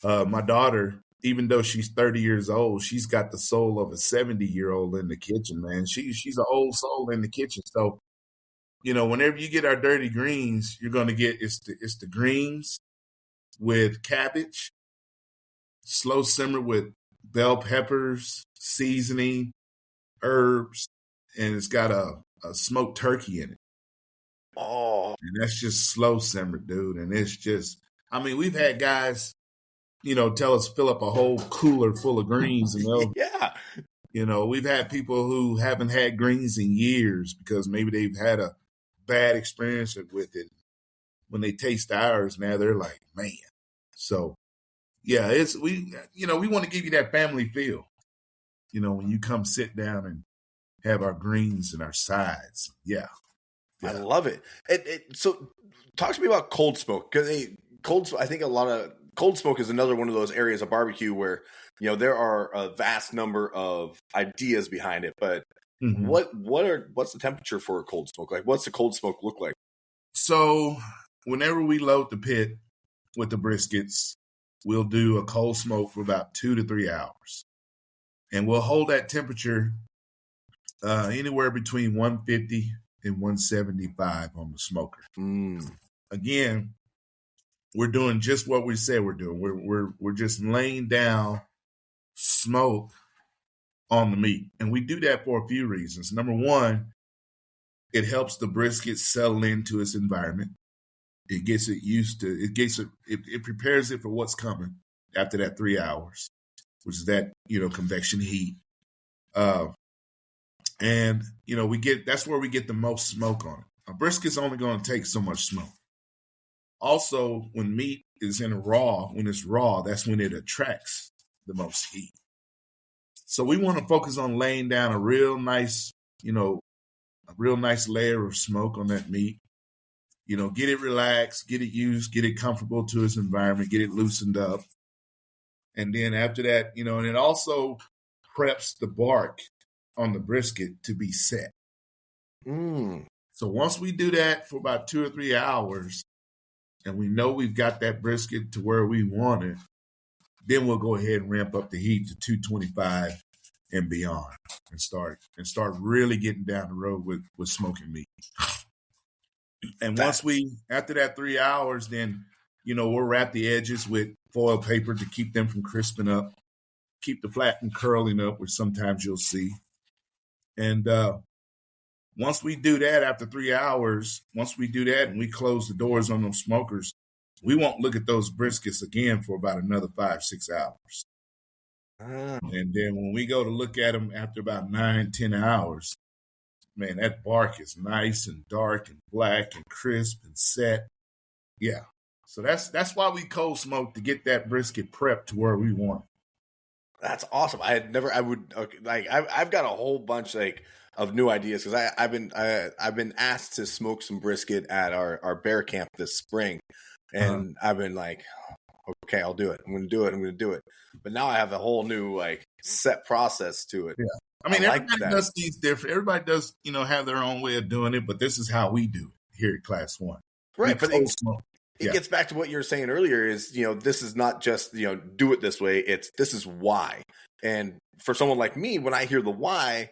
My daughter, even though she's 30 years old, she's got the soul of a 70-year-old in the kitchen, man. She's an old soul in the kitchen. So, whenever you get our dirty greens, you're going to get it's the greens with cabbage, slow simmer with bell peppers, seasoning, herbs, and it's got a smoked turkey in it. Oh. And that's just slow simmered, dude. And it's just, I mean, we've had guys, tell us fill up a whole cooler full of greens. And they'll, we've had people who haven't had greens in years because maybe they've had a bad experience with it. When they taste ours, now they're like, man. So, yeah, we want to give you that family feel. When you come sit down and have our greens and our sides. Yeah. I love it. So talk to me about cold smoke. Because I think a lot of cold smoke is another one of those areas of barbecue where, there are a vast number of ideas behind it. But what's the temperature for a cold smoke? Like, what's the cold smoke look like? So whenever we load the pit with the briskets, we'll do a cold smoke for about 2 to 3 hours. And we'll hold that temperature anywhere between 150 and 175 on the smoker. Again, we're doing just what we said we're doing. We're just laying down smoke on the meat. And we do that for a few reasons. Number one, It helps the brisket settle into its environment. It gets it used to, it prepares it for what's coming after that 3 hours, which is that, convection heat. And, that's where we get the most smoke on it. A brisket's only going to take so much smoke. Also, when meat is when it's raw, that's when it attracts the most heat. So we want to focus on laying down a real nice layer of smoke on that meat. Get it relaxed, get it used, get it comfortable to its environment, get it loosened up. And then after that, and it also preps the bark on the brisket to be set. So once we do that for about 2 or 3 hours, and we know we've got that brisket to where we want it, then we'll go ahead and ramp up the heat to 225 and beyond, and start really getting down the road with smoking meat. And after that 3 hours, then, we'll wrap the edges with foil paper to keep them from crisping up, keep the flat from curling up, which sometimes you'll see. And once we do that after 3 hours, and we close the doors on those smokers, we won't look at those briskets again for about another 5-6 hours. And then when we go to look at them after about 9-10 hours, man, that bark is nice and dark and black and crisp and set. Yeah. So that's why we cold smoke, to get that brisket prepped to where we want it. That's awesome. I've got a whole bunch of new ideas, because I've been asked to smoke some brisket at our bear camp this spring, and I've been like, okay, I'll do it. I'm going to do it. But now I have a whole new set process to it. Yeah. I mean, everybody does things different. Everybody does, have their own way of doing it, but this is how we do it here at Class 1. Right. But it gets back to what you were saying earlier is, this is not just, do it this way. This is why. And for someone like me, when I hear the why,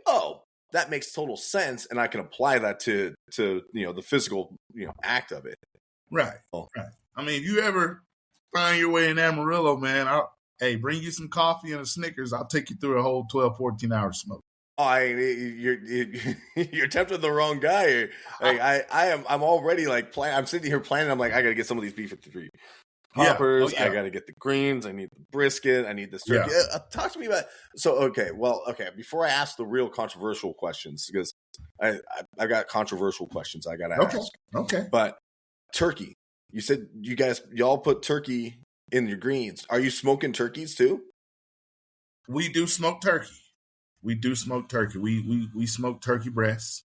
oh, that makes total sense. And I can apply that to the physical, act of it. Right. Right. I mean, if you ever find your way in Amarillo, man, bring you some coffee and a Snickers. I'll take you through a whole 12, 14-hour smoke. Oh, you're tempting the wrong guy. I'm already I'm sitting here planning. I'm like, I got to get some of these B-53 poppers. Yeah. I got to get the greens. I need the brisket. I need this turkey. Yeah. Talk to me about. So, before I ask the real controversial questions, because I got controversial questions I got to ask. Okay. But turkey, you said y'all put turkey in your greens. Are you smoking turkeys too? We do smoke turkey. We smoke turkey breasts,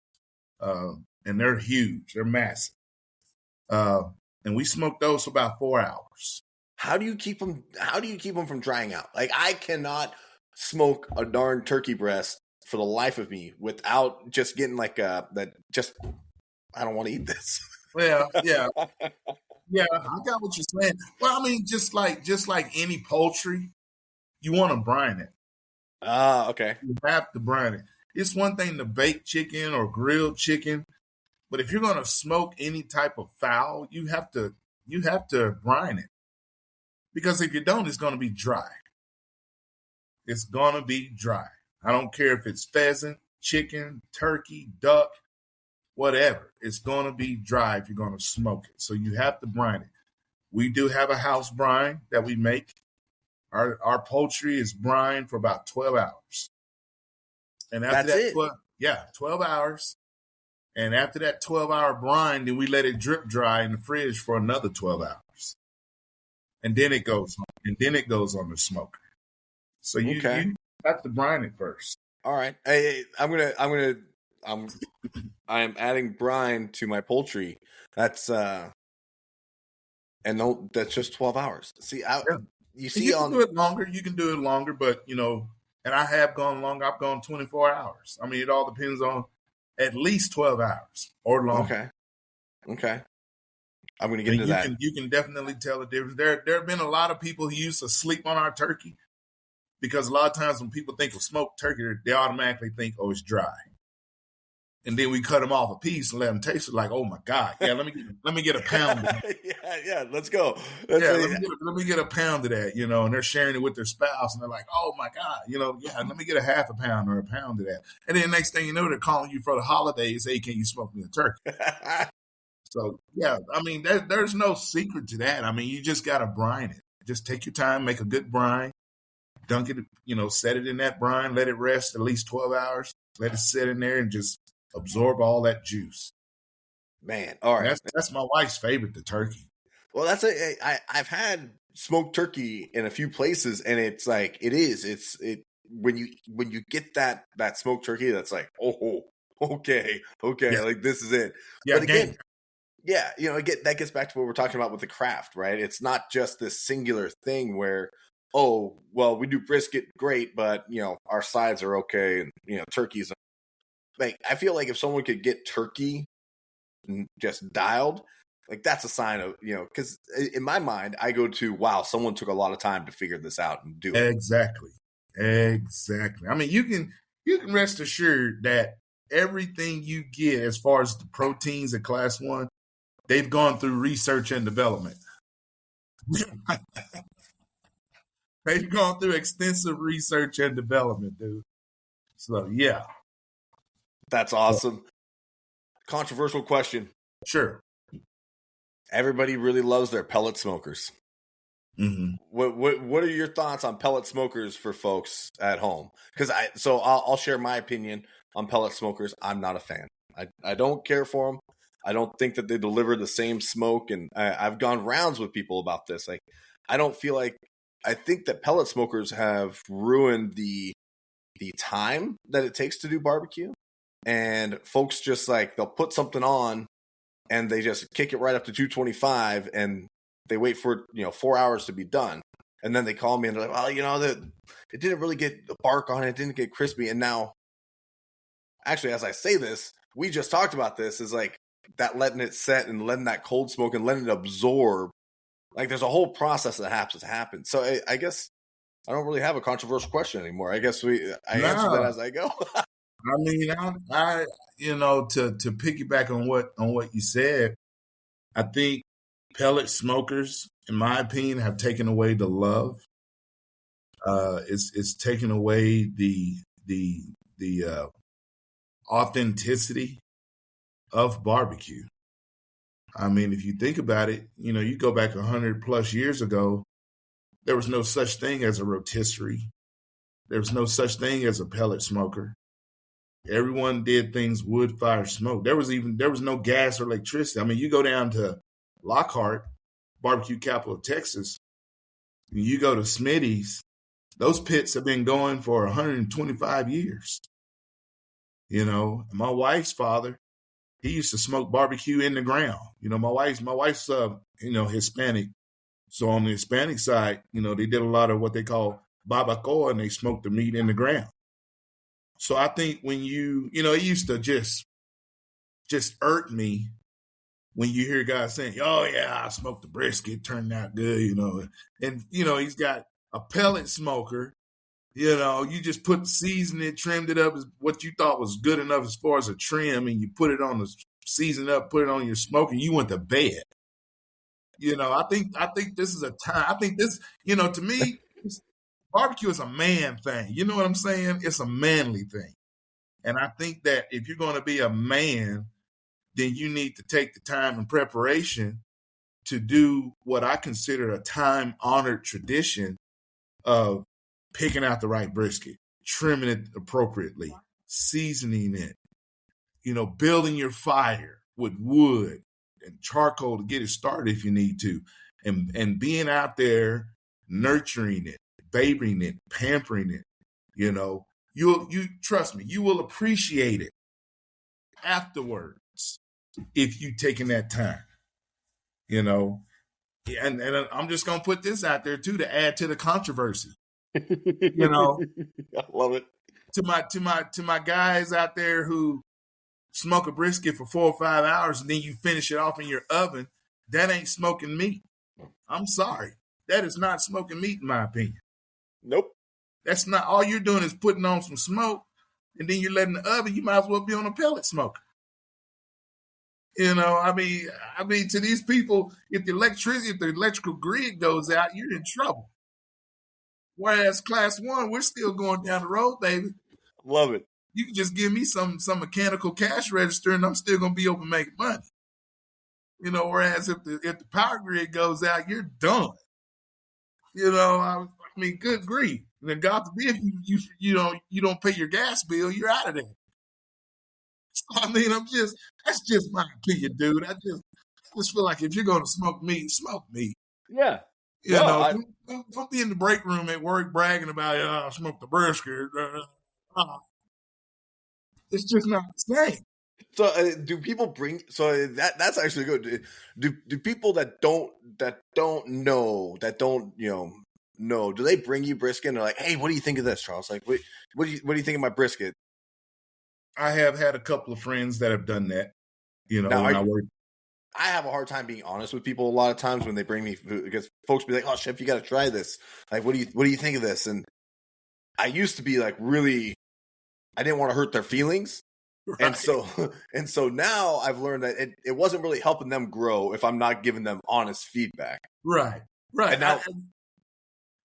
and they're huge. They're massive. And we smoke those for about 4 hours. How do you keep them from drying out? I cannot smoke a darn turkey breast for the life of me without just getting I don't want to eat this. Well, yeah. Yeah, I got what you're saying. Well, I mean, just like any poultry, you want to brine it. Okay. You have to brine it. It's one thing to bake chicken or grilled chicken, but if you're going to smoke any type of fowl, you have to brine it. Because if you don't, it's going to be dry. It's going to be dry. I don't care if it's pheasant, chicken, turkey, duck, whatever. It's going to be dry if you're going to smoke it. So you have to brine it. We do have a house brine that we make. Our poultry is brined for about 12 hours. And after That's that, 12 hours. And after that 12-hour brine, then we let it drip dry in the fridge for another 12 hours. And then it goes on the smoker. So you have to brine it first. All right. I am adding brine to my poultry. That's that's just 12 hours. See, you can do it longer. You can do it longer, but and I have gone longer. I've gone 24 hours. I mean, it all depends on at least 12 hours or longer. Okay. I'm going to get into that. You can definitely tell the difference. There have been a lot of people who used to sleep on our turkey because a lot of times when people think of smoked turkey, they automatically think, oh, it's dry. and then we cut them off a piece and let them taste it. Like, oh my God, yeah, let me get a pound. yeah, let's go. Let me get a pound of that, and they're sharing it with their spouse, and they're like, oh my God, let me get a half a pound or a pound of that. And then next thing you know, they're calling you for the holidays. Hey, can you smoke me a turkey? So yeah, I mean, there's no secret to that. I mean, you just got to brine it. Just take your time, make a good brine, dunk it, set it in that brine, let it rest at least 12 hours, let it sit in there and just absorb all that juice. Man, all right. That's my wife's favorite, the turkey. Well, I've had smoked turkey in a few places, and it's like when you get that smoked turkey, that's like, oh, okay, yeah. Like this is it. Yeah, but again, yeah, that gets back to what we're talking about with the craft, right? It's not just this singular thing where, oh, well, we do brisket, great, but our sides are okay, and turkeys. Like, I feel like if someone could get turkey just dialed, like that's a sign of because in my mind I go to, wow, someone took a lot of time to figure this out and do it. Exactly. I mean, you can rest assured that everything you get as far as the proteins in class 1, they've gone through research and development. They've gone through extensive research and development, dude. So yeah, that's awesome. Controversial question. Sure. Everybody really loves their pellet smokers. Mm-hmm. What are your thoughts on pellet smokers for folks at home? Because I'll share my opinion on pellet smokers. I'm not a fan. I don't care for them. I don't think that they deliver the same smoke, and I've gone rounds with people about this. Like, I think that pellet smokers have ruined the time that it takes to do barbecue. And folks just they'll put something on and they just kick it right up to 225 and they wait for 4 hours to be done. And then they call me and they're like, well, it didn't really get the bark on it. It didn't get crispy. And now, actually, as I say this, we just talked about this, is like that letting it set and letting that cold smoke and letting it absorb. Like, there's a whole process that has to happen. So I guess I don't really have a controversial question anymore. I guess I answer that as I go. I mean, I to piggyback on what you said, I think pellet smokers, in my opinion, have taken away the love. It's taken away the authenticity of barbecue. I mean, if you think about it, you go back 100 plus years ago, there was no such thing as a rotisserie. There was no such thing as a pellet smoker. Everyone did things wood, fire, smoke. There was no gas or electricity. I mean, you go down to Lockhart, barbecue capital of Texas, and you go to Smitty's, those pits have been going for 125 years. My wife's father, he used to smoke barbecue in the ground. My wife's Hispanic. So on the Hispanic side, they did a lot of what they call barbacoa, and they smoked the meat in the ground. So I think when it used to just irk me when you hear guys saying, oh yeah, I smoked the brisket, turned out good, and he's got a pellet smoker, you just put the seasoning, trimmed it up as what you thought was good enough as far as a trim, and you put it on the season up, put it on your smoke, and you went to bed. I think this is a time. I think this, to me, barbecue is a man thing. You know what I'm saying? It's a manly thing. And I think that if you're going to be a man, then you need to take the time and preparation to do what I consider a time-honored tradition of picking out the right brisket, trimming it appropriately, seasoning it, building your fire with wood and charcoal to get it started if you need to, and being out there nurturing it, babying it, pampering it. You trust me, you will appreciate it afterwards if you taking that time. And I'm just gonna put this out there too to add to the controversy. I love it. To my guys out there who smoke a brisket for 4 or 5 hours and then you finish it off in your oven, that ain't smoking meat. I'm sorry. That is not smoking meat, in my opinion. Nope. That's not, all you're doing is putting on some smoke and then you're letting the oven, you might as well be on a pellet smoker. I mean, to these people, if the electrical grid goes out, you're in trouble. Whereas class one, we're still going down the road, baby. Love it. You can just give me some mechanical cash register, and I'm still gonna be able to make money. Whereas if the power grid goes out, you're done. I mean, good grief. And then God forbid if you don't pay your gas bill, you're out of there. I mean, that's just my opinion, dude. I just feel like if you're going to smoke meat, smoke meat. Yeah. Don't be in the break room at work bragging about, I smoked the brisket. It's just not the same. So do people bring? So that's actually good. Do people that don't know do they bring you brisket and they're like, hey, what do you think of this, Charles? Like, what do you think of my brisket? I have had a couple of friends that have done that. Now, when I work. I have a hard time being honest with people a lot of times when they bring me food, because folks be like, "Oh, chef, you got to try this. Like, what do you think of this?" And I used to be like, really, I didn't want to hurt their feelings. Right. And so now I've learned that it wasn't really helping them grow if I'm not giving them honest feedback. Right. And now,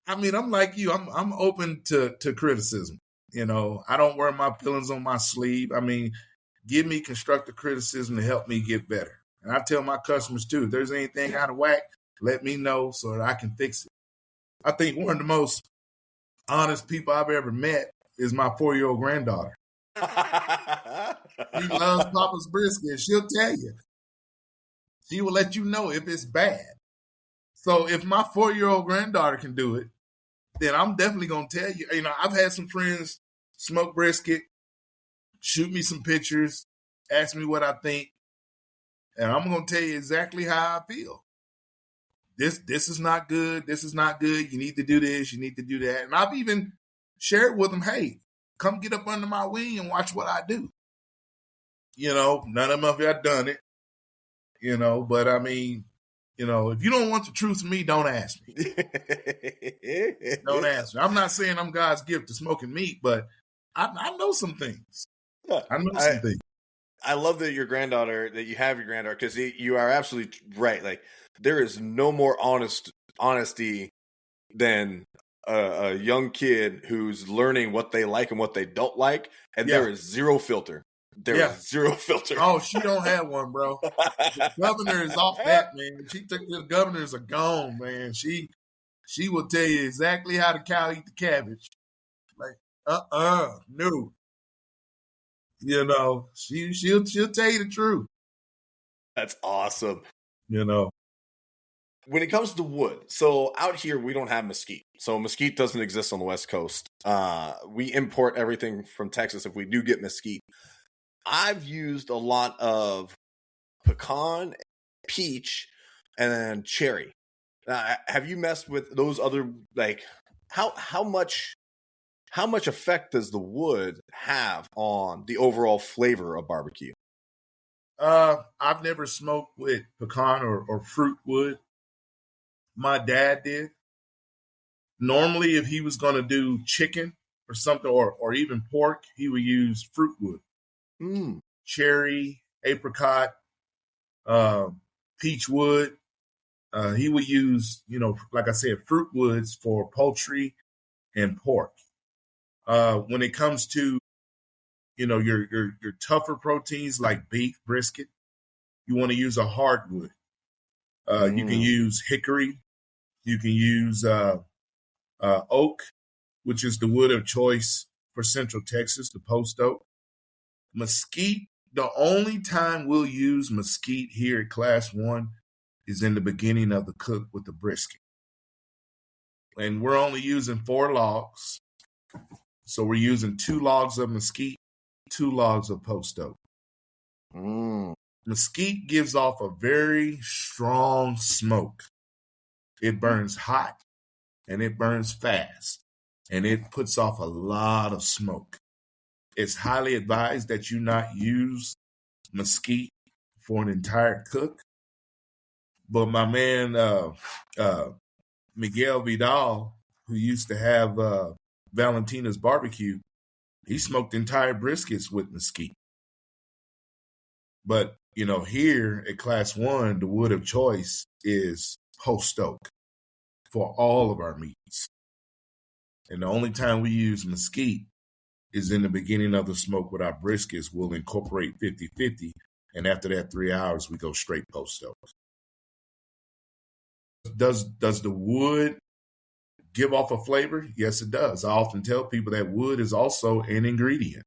I mean, I'm like you. I'm open to criticism. I don't wear my feelings on my sleeve. I mean, give me constructive criticism to help me get better. And I tell my customers too, if there's anything out of whack, let me know so that I can fix it. I think one of the most honest people I've ever met is my 4-year-old granddaughter. She loves Papa's brisket. She'll tell you. She will let you know if it's bad. So if my 4-year-old granddaughter can do it, then I'm definitely going to tell you. I've had some friends smoke brisket, shoot me some pictures, ask me what I think, and I'm going to tell you exactly how I feel. This is not good. This is not good. You need to do this. You need to do that. And I've even shared with them, hey, come get up under my wing and watch what I do. None of them have ever done it. But I mean, if you don't want the truth from me, don't ask me. Don't ask me. I'm not saying I'm God's gift to smoking meat, but I know some things. I know some things. I love that you have your granddaughter, because you are absolutely right. Like, there is no more honesty than a young kid who's learning what they like and what they don't like, and there is zero filter. There is zero filter. Oh, she don't have one, bro. The governor is off that, man. The governors are gone, man. She will tell you exactly how the cow eat the cabbage. Like, no. She'll tell you the truth. That's awesome. When it comes to wood, so out here we don't have mesquite. So mesquite doesn't exist on the West Coast. We import everything from Texas if we do get mesquite. I've used a lot of pecan, peach, and then cherry. Have you messed with those other, like, how much effect does the wood have on the overall flavor of barbecue? I've never smoked with pecan or fruit wood. My dad did. Normally, if he was going to do chicken or something, or even pork, he would use fruit wood. Cherry, apricot, peach wood. He would use, like I said, fruit woods for poultry and pork. When it comes to, your tougher proteins like beef, brisket, you want to use a hardwood. You can use hickory. You can use oak, which is the wood of choice for Central Texas, the post oak. Mesquite, the only time we'll use mesquite here at Class 1 is in the beginning of the cook with the brisket. And we're only using 4 logs. So we're using 2 logs of mesquite, 2 logs of post oak. Mesquite gives off a very strong smoke. It burns hot and it burns fast, and it puts off a lot of smoke. It's highly advised that you not use mesquite for an entire cook. But my man, Miguel Vidal, who used to have Valentina's Barbecue, He smoked entire briskets with mesquite. But, here at Class 1, the wood of choice is post oak for all of our meats. And the only time we use mesquite is in the beginning of the smoke with our briskets. We'll incorporate 50-50, and after that 3 hours, we go straight post oak. Does the wood give off a flavor? Yes, it does. I often tell people that wood is also an ingredient.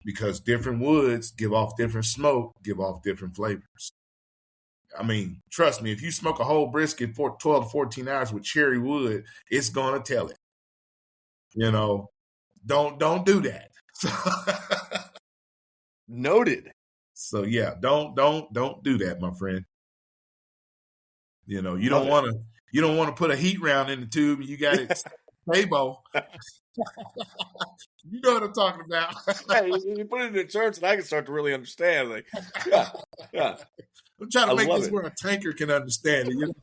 Because different woods give off different smoke, give off different flavors. I mean, trust me, if you smoke a whole brisket for 12 to 14 hours with cherry wood, it's going to tell it. Don't do that. Noted. So yeah, don't do that, my friend. You don't want to put a heat round in the tube and you got it table. You know what I'm talking about. Yeah, you put it in terms and I can start to really understand. Yeah. I'm trying to make this where a tanker can understand it.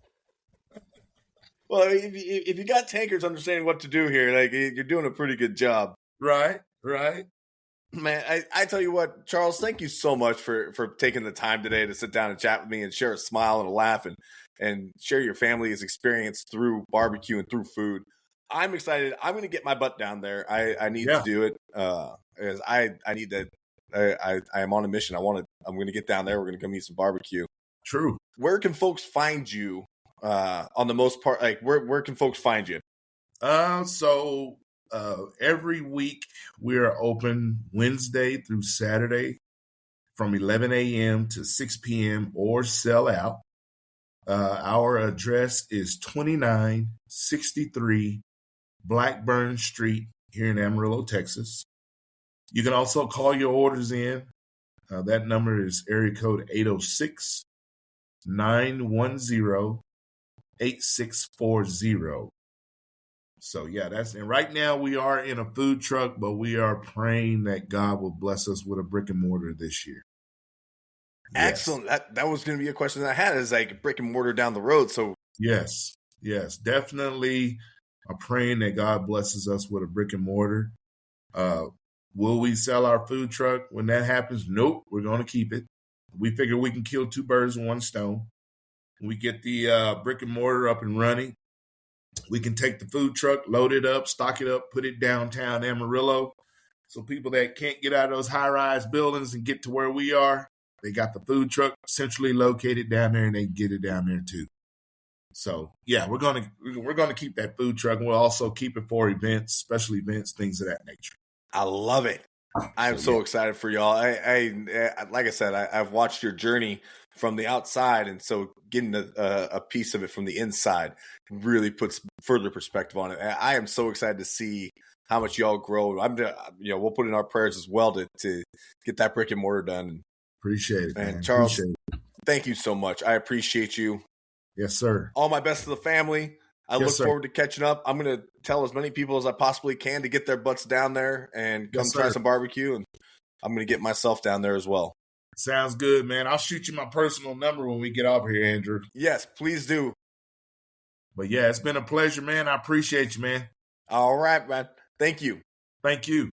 Well, if you got tankers understanding what to do here, you're doing a pretty good job. Right. Man, I tell you what, Charles, thank you so much for taking the time today to sit down and chat with me and share a smile and a laugh and share your family's experience through barbecue and through food. I'm excited. I'm going to get my butt down there. I need to do it. As I need to. I am on a mission. I'm going to get down there. We're going to come eat some barbecue. True. Where can folks find you? On the most part, where can folks find you? So every week we are open Wednesday through Saturday from 11 a.m. to 6 p.m. or sell out. Our address is 2963 Blackburn Street here in Amarillo, Texas. You can also call your orders in. That number is area code 806-910-8640. So yeah, and right now we are in a food truck, but we are praying that God will bless us with a brick and mortar this year. Excellent. Yes. That was going to be a question that I had, is brick and mortar down the road. So yes, definitely. I'm praying that God blesses us with a brick and mortar. Will we sell our food truck when that happens? Nope, we're going to keep it. We figure we can kill two birds with one stone. When we get the brick and mortar up and running, we can take the food truck, load it up, stock it up, put it downtown Amarillo. So people that can't get out of those high-rise buildings and get to where we are, they got the food truck centrally located down there, and they can get it down there too. So yeah, we're gonna keep that food truck, and we'll also keep it for events, special events, things of that nature. I love it. I'm so excited for y'all. I like I said, I've watched your journey from the outside, and so getting a piece of it from the inside really puts further perspective on it. I am so excited to see how much y'all grow. We'll put in our prayers as well to get that brick and mortar done. Appreciate it, man. And Charles, thank you so much. I appreciate you. Yes, sir. All my best to the family. I look forward to catching up. I'm going to tell as many people as I possibly can to get their butts down there and come try some barbecue. And I'm going to get myself down there as well. Sounds good, man. I'll shoot you my personal number when we get off here, Andrew. Yes, please do. But yeah, it's been a pleasure, man. I appreciate you, man. All right, man. Thank you. Thank you.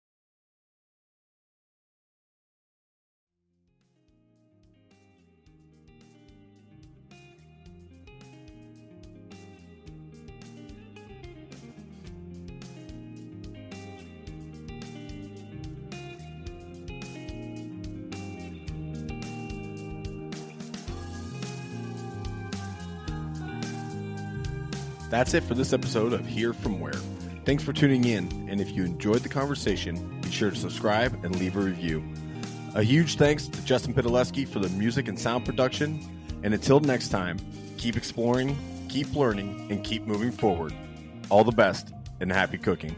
That's it for this episode of Here From Where. Thanks for tuning in, and if you enjoyed the conversation, be sure to subscribe and leave a review. A huge thanks to Justin Pitaleski for the music and sound production, and until next time, keep exploring, keep learning, and keep moving forward. All the best, and happy cooking.